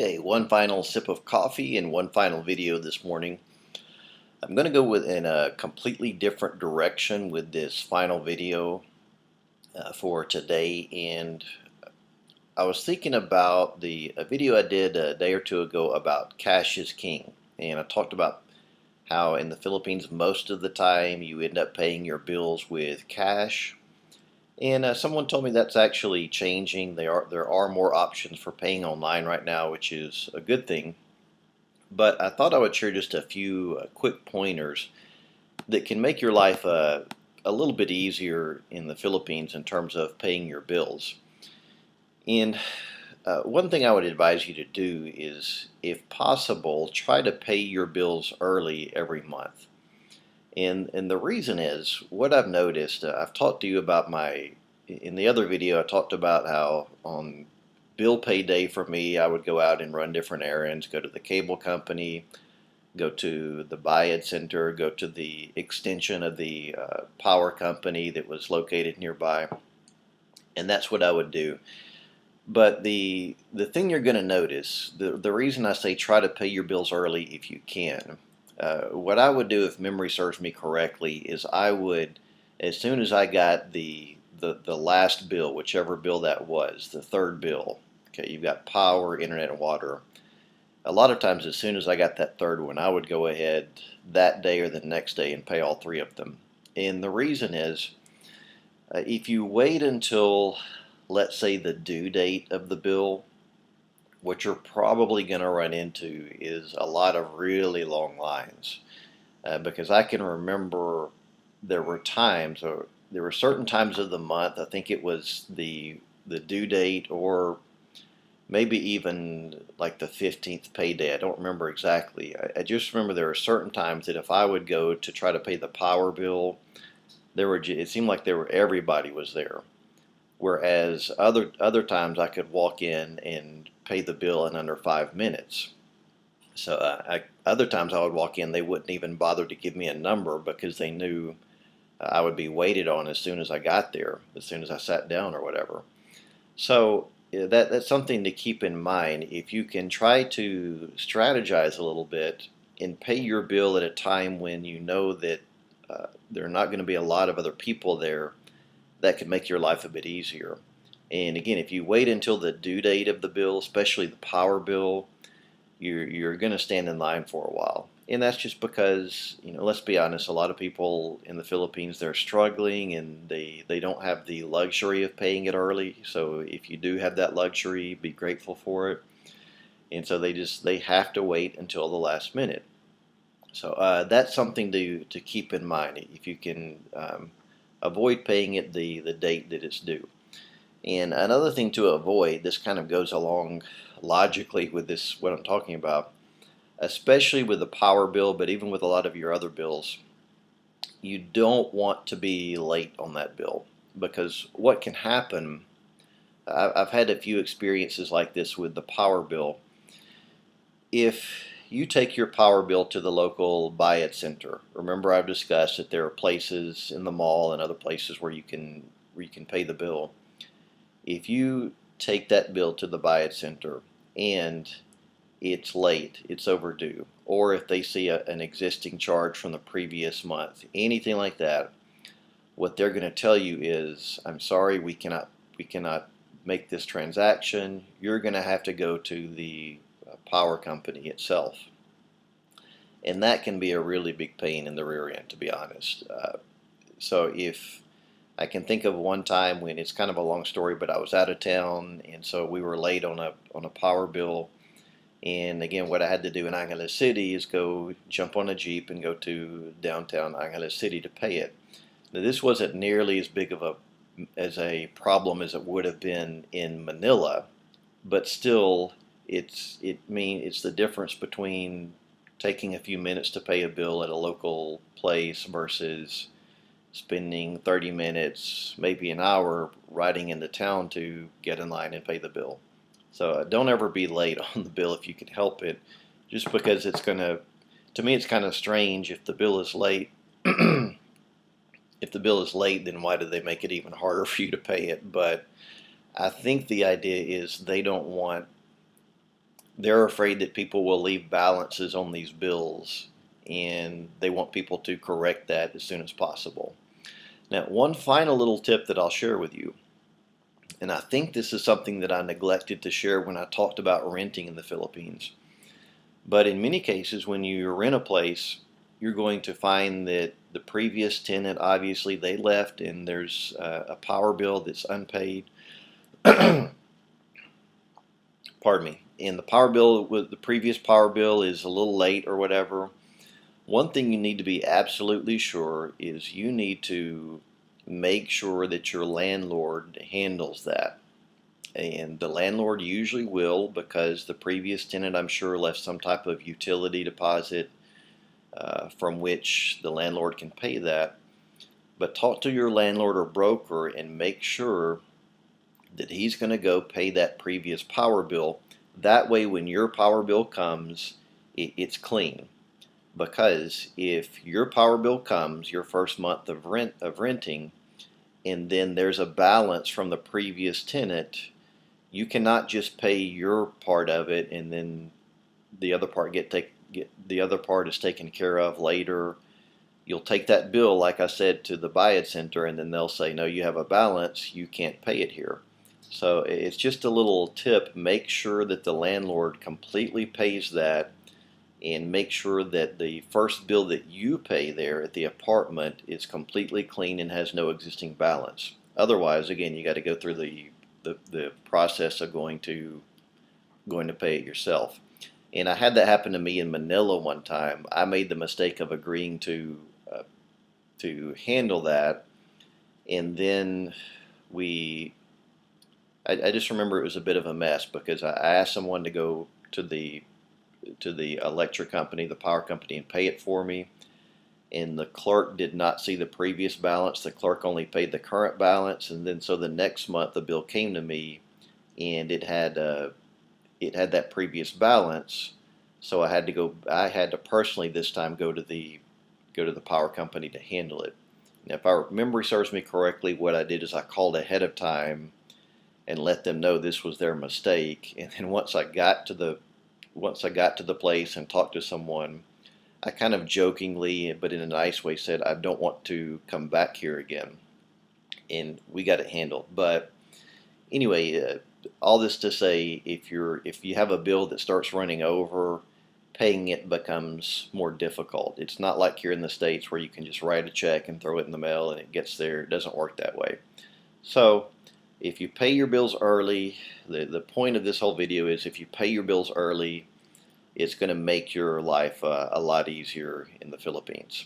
Okay, one final sip of coffee and one final video this morning. I'm going to go in a completely different direction with this final video for today. And I was thinking about a video I did a day or two ago about cash is king. And I talked about how in the Philippines most of the time you end up paying your bills with cash. And someone told me that's actually changing. There are more options for paying online right now, which is a good thing. But I thought I would share just a few quick pointers that can make your life a little bit easier in the Philippines in terms of paying your bills. And one thing I would advise you to do is, if possible, try to pay your bills early every month. And the reason is, what I've noticed, I've talked to you about in the other video, I talked about how on bill pay day for me, I would go out and run different errands, go to the cable company, go to the buy-in center, go to the extension of the power company that was located nearby, and that's what I would do. But the thing you're going to notice, the reason I say try to pay your bills early if you can, what I would do if memory serves me correctly is I would, as soon as I got the last bill, whichever bill that was, the third bill, okay, you've got power, internet, and water. A lot of times, as soon as I got that third one, I would go ahead that day or the next day and pay all three of them. And the reason is, if you wait until, let's say, the due date of the bill, what you're probably going to run into is a lot of really long lines. Because I can remember there were times, or there were certain times of the month, I think it was the due date, or maybe even like the 15th payday. I don't remember exactly. I just remember there were certain times that if I would go to try to pay the power bill, it seemed like everybody was there. Whereas other times I could walk in and pay the bill in under 5 minutes. So other times I would walk in, they wouldn't even bother to give me a number because they knew I would be waited on as soon as I got there, as soon as I sat down or whatever. So that's something to keep in mind. If you can try to strategize a little bit and pay your bill at a time when you know that there are not going to be a lot of other people there, that could make your life a bit easier. And again, if you wait until the due date of the bill, especially the power bill, you're going to stand in line for a while. And that's just because, let's be honest, a lot of people in the Philippines, they're struggling and they don't have the luxury of paying it early. So if you do have that luxury, be grateful for it. And so they have to wait until the last minute. So that's something to keep in mind if you can avoid paying it the date that it's due. And another thing to avoid, this kind of goes along logically with this, what I'm talking about, especially with the power bill, but even with a lot of your other bills, you don't want to be late on that bill. Because what can happen, I've had a few experiences like this with the power bill. If you take your power bill to the local buy-it center, remember I've discussed that there are places in the mall and other places where you can pay the bill. If you take that bill to the buy-it center and it's late, it's overdue, or if they see an existing charge from the previous month, anything like that, what they're going to tell you is, I'm sorry, we cannot make this transaction. You're going to have to go to the power company itself. And that can be a really big pain in the rear end, to be honest. So if I can think of one time when, it's kind of a long story, but I was out of town, and so we were late on a power bill. And again, what I had to do in Angeles City is go jump on a Jeep and go to downtown Angeles City to pay it. Now, this wasn't nearly as big of a problem as it would have been in Manila, but still, it's the difference between taking a few minutes to pay a bill at a local place versus spending 30 minutes, maybe an hour, riding into town to get in line and pay the bill. So don't ever be late on the bill if you can help it, just because to me it's kind of strange if the bill is late. If the bill is late, then why do they make it even harder for you to pay it? But I think the idea is they don't want they're afraid that people will leave balances on these bills, and they want people to correct that as soon as possible. Now, one final little tip that I'll share with you, and I think this is something that I neglected to share when I talked about renting in the Philippines. But in many cases, when you rent a place, you're going to find that the previous tenant, obviously, they left, and there's a power bill that's unpaid. Pardon me. And the power bill, with the previous power bill, is a little late or whatever. One thing you need to be absolutely sure is you need to make sure that your landlord handles that. And the landlord usually will, because the previous tenant, I'm sure, left some type of utility deposit from which the landlord can pay that. But talk to your landlord or broker and make sure that he's going to go pay that previous power bill. That way, when your power bill comes, it's clean. Because if your power bill comes, your first month of renting, and then there's a balance from the previous tenant, you cannot just pay your part of it and then the other part the other part is taken care of later. You'll take that bill, like I said, to the buy-it center, and then they'll say, no, you have a balance, you can't pay it here. So it's just a little tip. Make sure that the landlord completely pays that, and make sure that the first bill that you pay there at the apartment is completely clean and has no existing balance. Otherwise, again, you got to go through the process of going to pay it yourself. And I had that happen to me in Manila one time. I made the mistake of agreeing to handle that, and then I just remember it was a bit of a mess because I asked someone to go to the electric company, the power company, and pay it for me. And the clerk did not see the previous balance. The clerk only paid the current balance, and then so the next month the bill came to me, and it had that previous balance. So I had to personally this time go to the power company to handle it. Now, if our memory serves me correctly, what I did is I called ahead of time and let them know this was their mistake. And then once I got to the place and talked to someone, I kind of jokingly, but in a nice way, said, I don't want to come back here again. And we got it handled. But anyway, all this to say, if you have a bill that starts running over, paying it becomes more difficult. It's not like here in the States where you can just write a check and throw it in the mail and it gets there. It doesn't work that way. So if you pay your bills early, the point of this whole video is if you pay your bills early, it's going to make your life a lot easier in the Philippines.